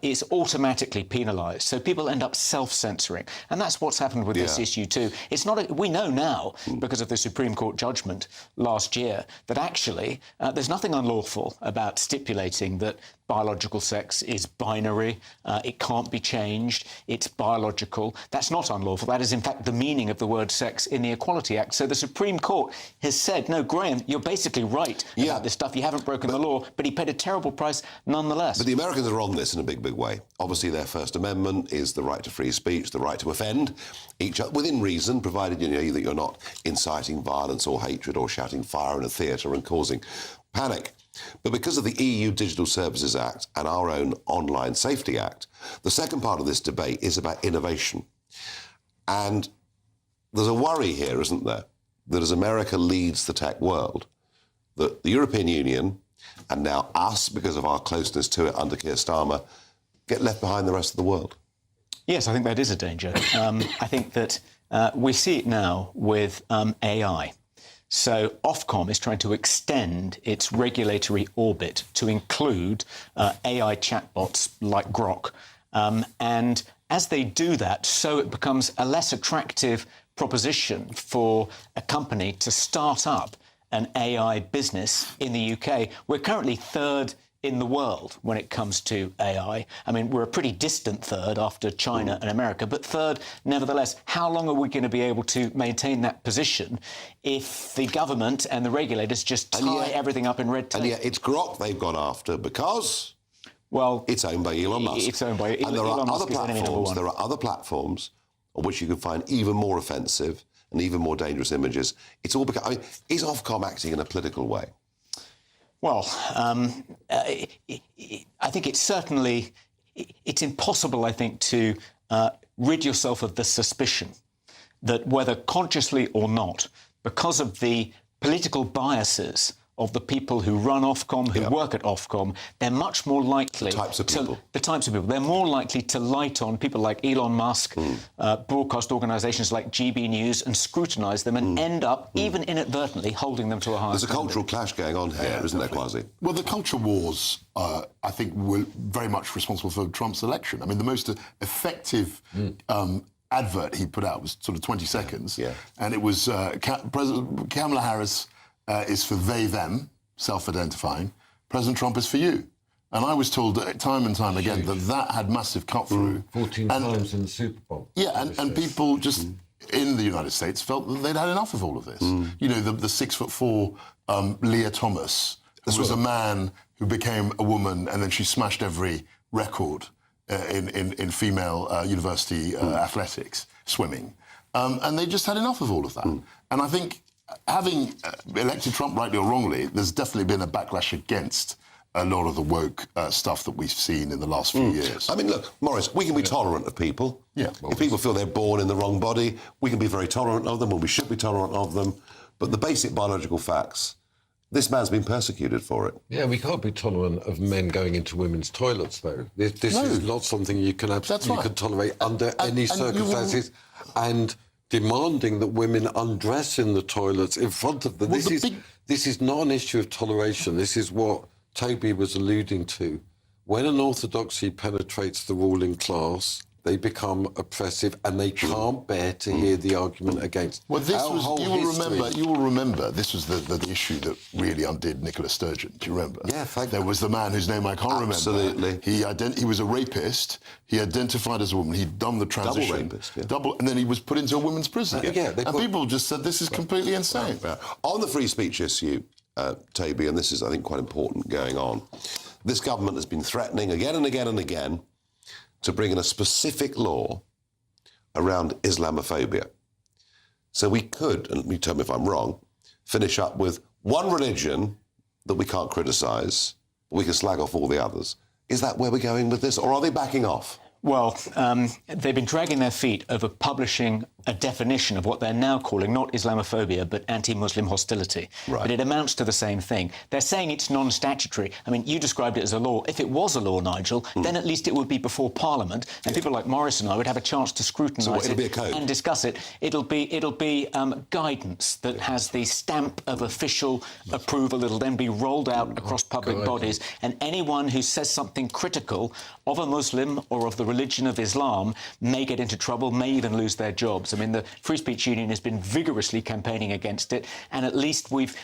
is automatically penalised. So people end up self-censoring. And that's what's happened with this issue too. It's not we know now, because of the Supreme Court judgment last year, that actually there's nothing unlawful about stipulating that biological sex is binary, it can't be changed, it's biological. That's not unlawful. That is, in fact, the meaning of the word sex in the Equality Act. So the Supreme Court has said, no, Graham, you're basically right about this stuff. You haven't broken the law, but he paid a terrible price nonetheless. But the Americans are on this in a big, big way. Obviously, their First Amendment is the right to free speech, the right to offend each other, within reason, provided that you're not inciting violence or hatred or shouting fire in a theatre and causing panic. But because of the EU Digital Services Act and our own Online Safety Act, the second part of this debate is about innovation. And there's a worry here, isn't there, that as America leads the tech world, that the European Union, and now us, because of our closeness to it under Keir Starmer, get left behind the rest of the world. Yes, I think that is a danger. I think that we see it now with AI. So Ofcom is trying to extend its regulatory orbit to include AI chatbots like Grok And as they do that, so it becomes a less attractive proposition for a company to start up an AI business in the UK. We're currently third in the world when it comes to AI. I mean, we're a pretty distant third after China and America, but third nevertheless. How long are we going to be able to maintain that position if the government and the regulators just tie everything up in red tape? And yet it's Grok they've gone after because, well, it's owned by Elon Musk. It's owned by and there Elon are Musk other is enemy number platforms. one. There are other platforms on which you can find even more offensive and even more dangerous images. It's all because, I mean, is Ofcom acting in a political way? Well, I think it's certainly, it's impossible, I think, to rid yourself of the suspicion that whether consciously or not, because of the political biases of the people who run Ofcom, who work at Ofcom, they're much more likely... The types of people. They're more likely to light on people like Elon Musk, broadcast organisations like GBNews, and scrutinise them and end up, even inadvertently, holding them to a higher There's a cultural clash going on here, isn't there, Kwasi? Well, the culture wars, I think, were very much responsible for Trump's election. I mean, the most effective advert he put out was sort of 20 seconds, and it was Kamala Harris is for they, them, self-identifying. President Trump is for you. And I was told time and time again that had massive cut-through. 14 times in the Super Bowl. Yeah, and people just in the United States felt that they'd had enough of all of this. You know, the 6'4" Leah Thomas was a man who became a woman, and then she smashed every record in female university athletics, swimming. And they just had enough of all of that. And I think, having elected Trump, rightly or wrongly, there's definitely been a backlash against a lot of the woke stuff that we've seen in the last few years. I mean, look, Maurice, we can be tolerant of people. Yeah. If people feel they're born in the wrong body, we can be very tolerant of them, and we should be tolerant of them. But the basic biological facts, this man's been persecuted for it. Yeah, we can't be tolerant of men going into women's toilets, though. This is not something you can absolutely tolerate under any circumstances. And demanding that women undress in the toilets in front of them. This is not an issue of toleration. This is what Toby was alluding to. When an orthodoxy penetrates the ruling class, they become oppressive, and they can't bear to hear the argument against. Well, this you will remember, this was the issue that really undid Nicola Sturgeon. Do you remember? Yeah, there was the man whose name I can't remember. Absolutely. He was a rapist. He identified as a woman. He'd done the transition. Double rapist, and then he was put into a women's prison. And people just said, this is completely insane. On the free speech issue, Toby, and this is, I think, quite important going on, this government has been threatening again and again and again to bring in a specific law around Islamophobia. So we could, and you tell me if I'm wrong, finish up with one religion that we can't criticise, but we can slag off all the others. Is that where we're going with this, or are they backing off? Well, they've been dragging their feet over publishing a definition of what they're now calling not Islamophobia, but anti-Muslim hostility. Right. But it amounts to the same thing. They're saying it's non-statutory. I mean, you described it as a law. If it was a law, Nigel, then at least it would be before Parliament, and people like Maurice and I would have a chance to scrutinise it and discuss it. It'll be guidance that has the stamp of official approval. It'll then be rolled out across public bodies, and anyone who says something critical of a Muslim or of the religion of Islam may get into trouble, may even lose their jobs. I mean, the Free Speech Union has been vigorously campaigning against it, and at least we've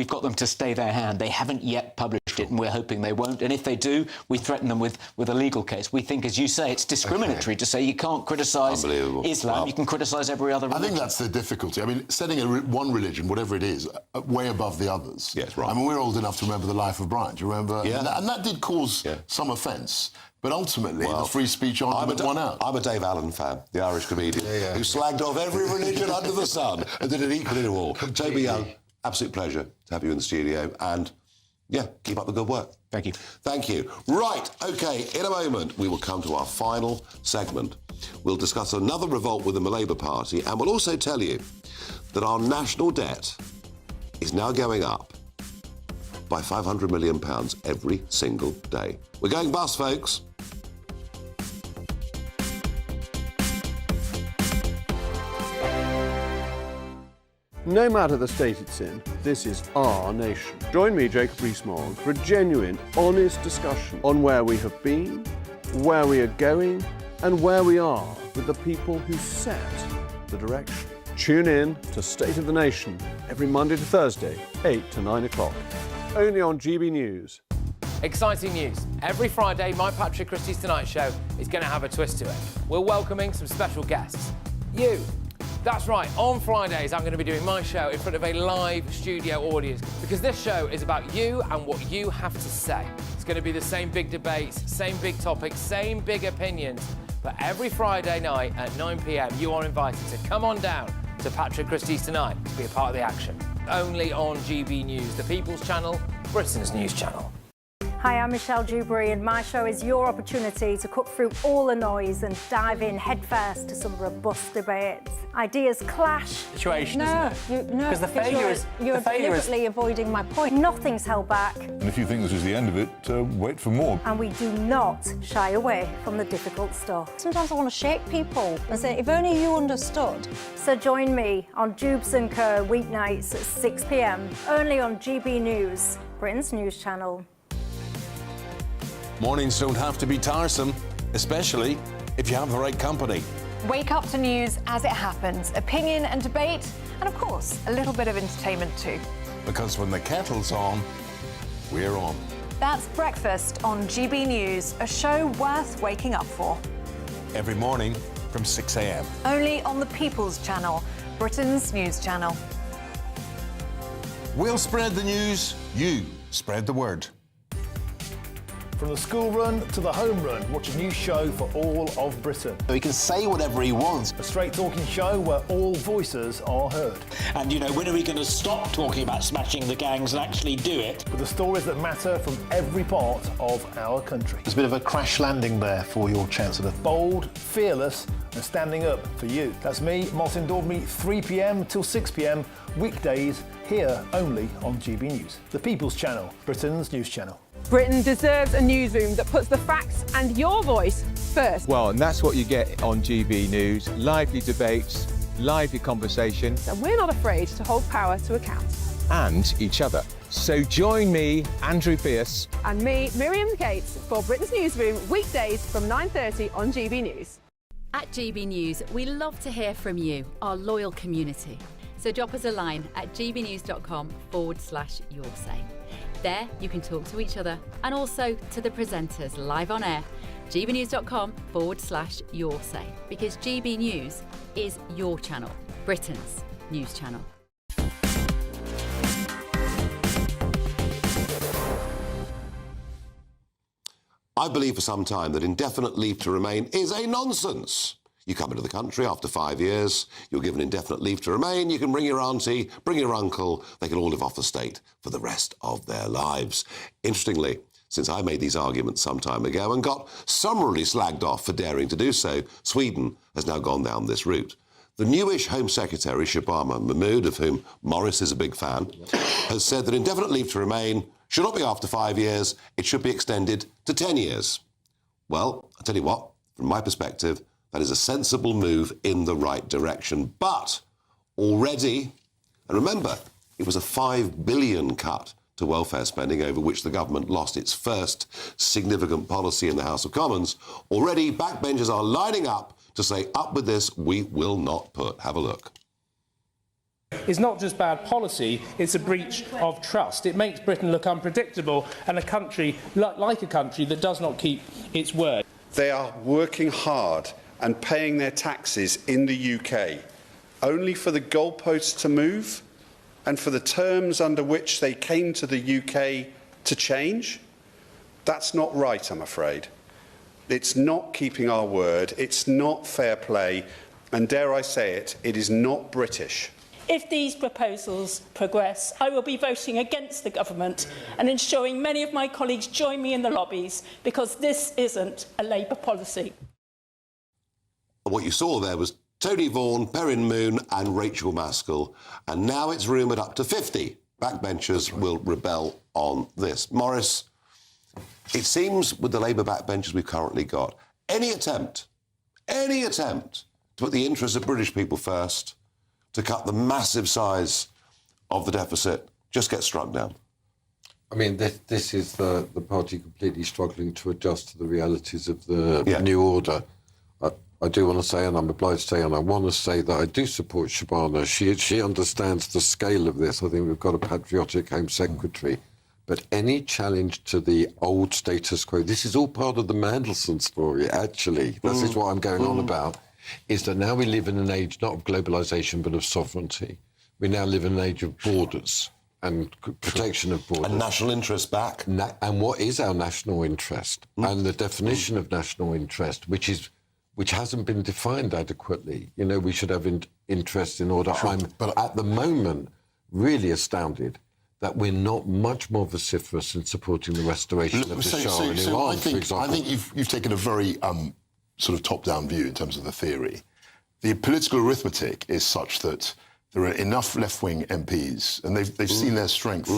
got them to stay their hand. They haven't yet published it, and we're hoping they won't. And if they do, we threaten them with a legal case. We think, as you say, it's discriminatory to say you can't criticise Islam, you can criticise every other religion. I think that's the difficulty. I mean, setting one religion, whatever it is, way above the others. Yes, right. I mean, we're old enough to remember the life of Brian. Do you remember? Yeah. And that did cause some offence. But ultimately, the free speech argument won out. I'm a Dave Allen fan, the Irish comedian, who slagged off every religion under the sun and did it equally to all. Toby Young, absolute pleasure to have you in the studio. And, yeah, keep up the good work. Thank you. Thank you. Right, OK, in a moment, we will come to our final segment. We'll discuss another revolt within the Labour Party, and we'll also tell you that our national debt is now going up by £500 million every single day. We're going bust, folks. No matter the state it's in, this is our nation. Join me, Jacob Rees-Mogg, for a genuine, honest discussion on where we have been where we are going and where we are with the people who set the direction. Tune in to State of the Nation every Monday to Thursday, 8 to 9 o'clock, only on GB News. Exciting news. Every Friday, my Patrick Christie's Tonight Show is going to have a twist to it. We're welcoming some special guests. You. That's right, on Fridays I'm going to be doing my show in front of a live studio audience because this show is about you and what you have to say. It's going to be the same big debates, same big topics, same big opinions. But every Friday night at 9 p.m, you are invited to come on down to Patrick Christie's Tonight to be a part of the action. Only on GB News, the People's Channel, Britain's news channel. Hi, I'm Michelle Dewberry, and my show is your opportunity to cut through all the noise and dive in headfirst to some robust debates. Ideas clash. Situation, no, isn't it? No, Because the failure is... You're the failure is... deliberately avoiding my point. Nothing's held back. And if you think this is the end of it, wait for more. And we do not shy away from the difficult stuff. Sometimes I want to shake people and say, if only you understood. So join me on Jubes & Co. weeknights at 6 p.m, only on GB News, Britain's news channel. Mornings don't have to be tiresome, especially if you have the right company. Wake up to news as it happens, opinion and debate, and of course, a little bit of entertainment too. Because when the kettle's on, we're on. That's Breakfast on GB News, a show worth waking up for. Every morning from 6 a.m. Only on the People's Channel, Britain's news channel. We'll spread the news, you spread the word. From the school run to the home run, watch a new show for all of Britain. So he can say whatever he wants. A straight talking show where all voices are heard. And, you know, when are we going to stop talking about smashing the gangs and actually do it? With the stories that matter from every part of our country. There's a bit of a crash landing there for your Chancellor. Bold, fearless and standing up for you. That's me, Martin Daubney, 3 p.m. till 6 p.m, weekdays, here only on GB News. The People's Channel, Britain's news channel. Britain deserves a newsroom that puts the facts and your voice first. Well, and that's what you get on GB News. Lively debates, lively conversation. And we're not afraid to hold power to account. And each other. So join me, Andrew Pearce. And me, Miriam Gates, for Britain's Newsroom, weekdays from 9:30 on GB News. At GB News, we love to hear from you, our loyal community. So drop us a line at gbnews.com/yoursay. There, you can talk to each other and also to the presenters live on air. gbnews.com/yoursay, because GB News is your channel, Britain's news channel. I believe for some time that indefinite leave to remain is a nonsense. You come into the country after 5 years, you're given indefinite leave to remain, you can bring your auntie, bring your uncle, they can all live off the state for the rest of their lives. Interestingly, since I made these arguments some time ago and got summarily slagged off for daring to do so, Sweden has now gone down this route. The newish Home Secretary, Shabana Mahmood, of whom Morris is a big fan, has said that indefinite leave to remain should not be after 5 years, it should be extended to 10 years. Well, I'll tell you what, from my perspective, that is a sensible move in the right direction. But already, and remember, it was a $5 billion cut to welfare spending over which the government lost its first significant policy in the House of Commons. Already, backbenchers are lining up to say, up with this, we will not put. Have a look. It's not just bad policy, it's a breach of trust. It makes Britain look unpredictable and a country, like a country that does not keep its word. They are working hard and paying their taxes in the UK, only for the goalposts to move and for the terms under which they came to the UK to change? That's not right, I'm afraid. It's not keeping our word, it's not fair play, and dare I say it, it is not British. If these proposals progress, I will be voting against the government and ensuring many of my colleagues join me in the lobbies, because this isn't a Labour policy. What you saw there was Tony Vaughan, Perrin Moon and Rachel Maskell, and now it's rumoured up to 50 backbenchers will rebel on this. Morris, it seems with the Labour backbenchers we've currently got, any attempt to put the interests of British people first, to cut the massive size of the deficit, just gets struck down. I mean, this is the party completely struggling to adjust to the realities of the new order. I do want to say, and I'm obliged to say, and I want to say that I do support Shabana. She understands the scale of this. I think we've got a patriotic Home Secretary. But any challenge to the old status quo, this is all part of the Mandelson story, actually. This is what I'm going on about, is that now we live in an age not of globalisation but of sovereignty. We now live in an age of borders and protection of borders. And national interest back. And what is our national interest? And the definition of national interest, which hasn't been defined adequately. You know, we should have interest in order. But at the moment really astounded that we're not much more vociferous in supporting the restoration of the Shah in Iran, for example. I think you've taken a very sort of top-down view in terms of the theory. The political arithmetic is such that there are enough left-wing MPs, and they've seen their strength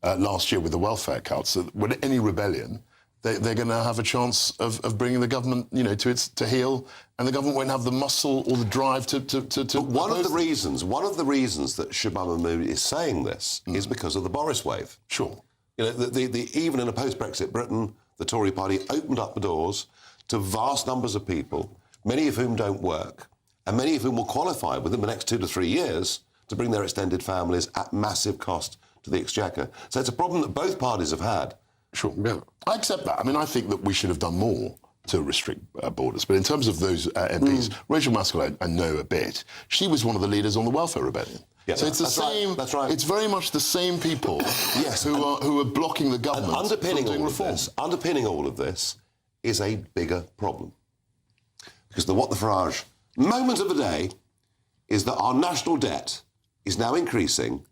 last year with the welfare cuts, that with any rebellion, they're going to have a chance of bringing the government, you know, to heel, and the government won't have the muscle or the drive to. But one of the reasons that Shabana Mahmood is saying this is because of the Boris wave. Sure. You know, even in a post-Brexit Britain, the Tory party opened up the doors to vast numbers of people, many of whom don't work, and many of whom will qualify within the next 2 to 3 years to bring their extended families at massive cost to the Exchequer. So it's a problem that both parties have had. Sure. Yeah. I accept that. I mean, I think that we should have done more to restrict borders. But in terms of those MPs, Rachel Maskell, I know a bit. She was one of the leaders on the welfare rebellion. Yeah, so it's the same. Right. That's right. It's very much the same people who are blocking the government underpinning from doing reforms. Underpinning all of this is a bigger problem. Because what the Farage moment of the day is that our national debt is now increasing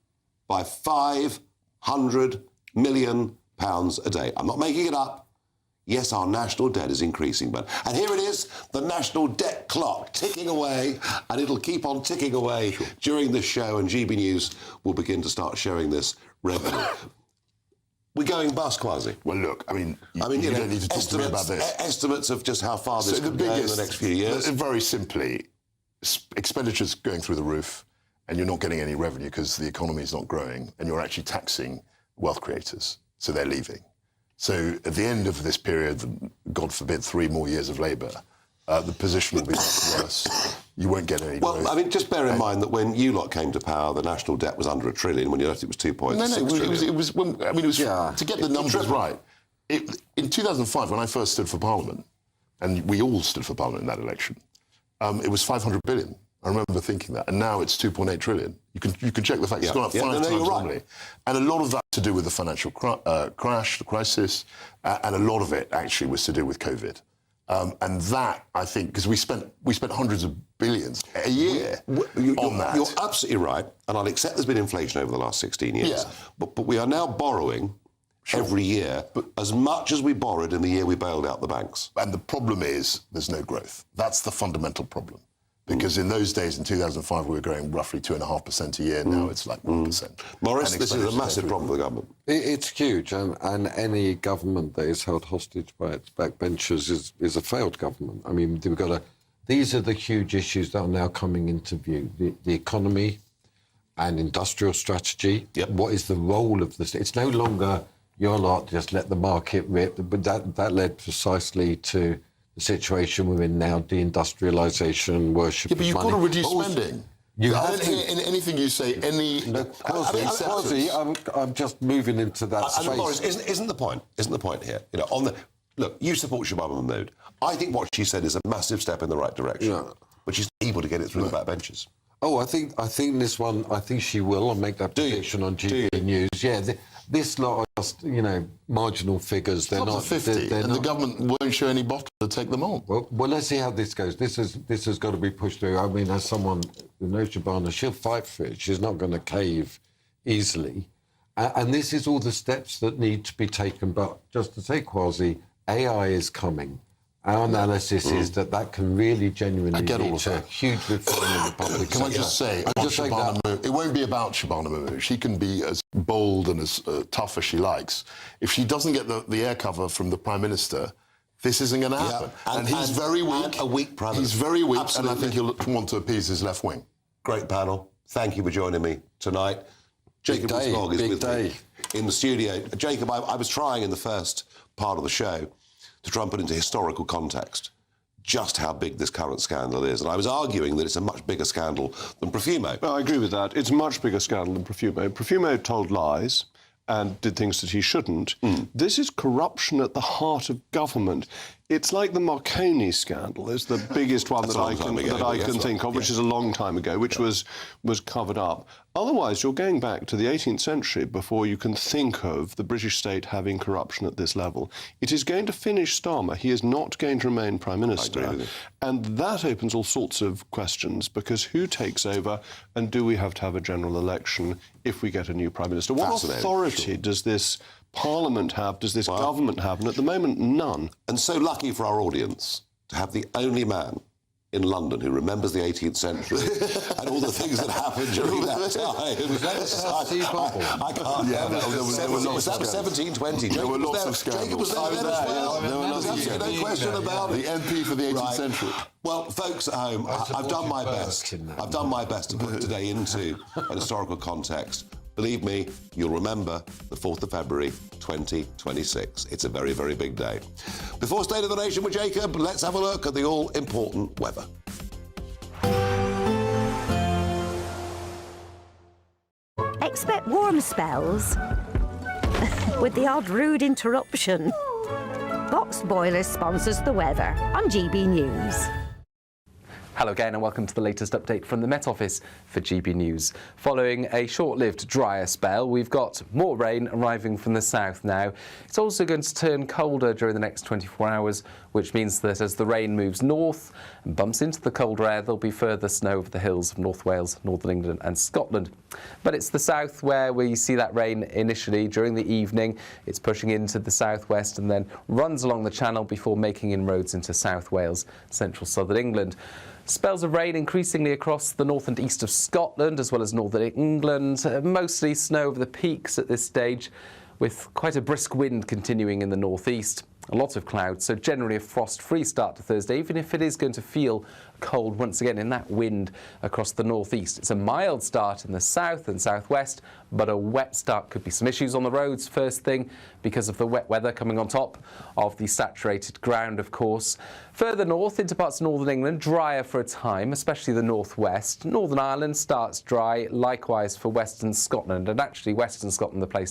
by £500 million a day. I'm not making it up. Yes, our national debt is increasing, and here it is, the national debt clock ticking away, and it'll keep on ticking away during this show, and GB News will begin to start showing this regularly. We're going bust, Kwasi. Well, look, I mean, you don't need to talk to me about this. Estimates of just how far this could go in the next few years. Very simply, expenditure's going through the roof, and you're not getting any revenue because the economy is not growing, and you're actually taxing wealth creators. So they're leaving. So at the end of this period, God forbid, 3 more years of Labour, the position will be much worse. You won't get any growth. Well, I mean, just bear in mind that when you lot came to power, the national debt was under £1 trillion. When you left, it was 2.6 trillion. It was to get the numbers right. In 2005, when I first stood for Parliament, and we all stood for Parliament in that election, it was 500 billion. I remember thinking that, and now it's 2.8 trillion. You can check the fact it's gone up 5 times normally, and a lot of that to do with the financial crash, the crisis, and a lot of it actually was to do with COVID, and that I think because we spent hundreds of billions a year on that. You're absolutely right, and I'll accept there's been inflation over the last 16 years. Yeah. But we are now borrowing every year as much as we borrowed in the year we bailed out the banks. And the problem is there's no growth. That's the fundamental problem. Because in those days, in 2005, we were growing roughly 2.5% a year. Now it's like 1%. Maurice, this is a massive problem for the government. It's huge, and any government that is held hostage by its backbenchers is a failed government. I mean, these are the huge issues that are now coming into view. The economy and industrial strategy. What is the role of this? It's no longer your lot, just let the market rip, but that led precisely to the situation we're in now, deindustrialisation, worship of money. Yeah, but you've got to reduce spending. You I have don't hear in anything you say any... I'm just moving into that space. Boris, isn't the point here? You know, look, you support Shabana Mahmood. I think what she said is a massive step in the right direction, but she's able to get it through the backbenchers. Oh, I think this one. I think she will. I'll make that prediction on GBNews. Yeah, this lot are just marginal figures. They're not 50, and the government won't show any bottom to take them on. Well, let's see how this goes. This has got to be pushed through. I mean, as someone who knows Shabana, she'll fight for it. She's not going to cave easily. And this is all the steps that need to be taken. But just to say, Kwasi, AI is coming. Our analysis is that can really genuinely lead to huge reform in the public sector. Can I just say, it won't be about Shabana Mahmood. She can be as bold and as tough as she likes. If she doesn't get the air cover from the Prime Minister, this isn't going to happen. And he's very weak. A weak Prime Minister. He's very weak, Absolutely. and I think he'll want to appease his left wing. Great panel. Thank you for joining me tonight. Jacob Rees-Mogg is with me. in the studio. Jacob, I was trying in the first part of the show to try and put into historical context just how big this current scandal is. And I was arguing that it's a much bigger scandal than Profumo. Well, I agree with that. It's a much bigger scandal than Profumo. Profumo told lies and did things that he shouldn't. This is corruption at the heart of government. It's like the Marconi scandal is the biggest one that I can think of, which is a long time ago, which was covered up. Otherwise, you're going back to the 18th century before you can think of the British state having corruption at this level. It is going to finish Starmer. He is not going to remain Prime Minister. And that opens all sorts of questions, because who takes over, and do we have to have a general election if we get a new Prime Minister? What authority does this Parliament have, does this government have? And at the moment, none. And so lucky for our audience to have the only man in London who remembers the 18th century and all the things that happened during that time. I can't. Yeah, was that 1720? There were lots of scandals. Jacob was there then as well. There were lots of scandals. No question about it. The MP for the 18th century. Well, folks at home, I've done my best. I've done my best to put today into an historical context. Believe me, you'll remember the 4th of February 2026. It's a very, very big day. Before State of the Nation with Jacob, let's have a look at the all-important weather. Expect warm spells with the odd rude interruption. Box Boiler sponsors the weather on GB News. Hello again and welcome to the latest update from the Met Office for GB News. Following a short-lived drier spell, we've got more rain arriving from the south now. It's also going to turn colder during the next 24 hours, which means that as the rain moves north and bumps into the colder air, there'll be further snow over the hills of North Wales, Northern England and Scotland. But it's the south where we see that rain initially during the evening. It's pushing into the southwest and then runs along the channel before making inroads into South Wales, central southern England. Spells of rain increasingly across the north and east of Scotland, as well as northern England. Mostly snow over the peaks at this stage, with quite a brisk wind continuing in the northeast. A lot of clouds, so generally a frost-free start to Thursday, even if it is going to feel cold once again in that wind across the northeast. It's a mild start in the south and southwest, but a wet start. Could be some issues on the roads first thing because of the wet weather coming on top of the saturated ground, of course. Further north into parts of northern England, drier for a time, especially the northwest. Northern Ireland starts dry, likewise for western Scotland, and actually western Scotland the place to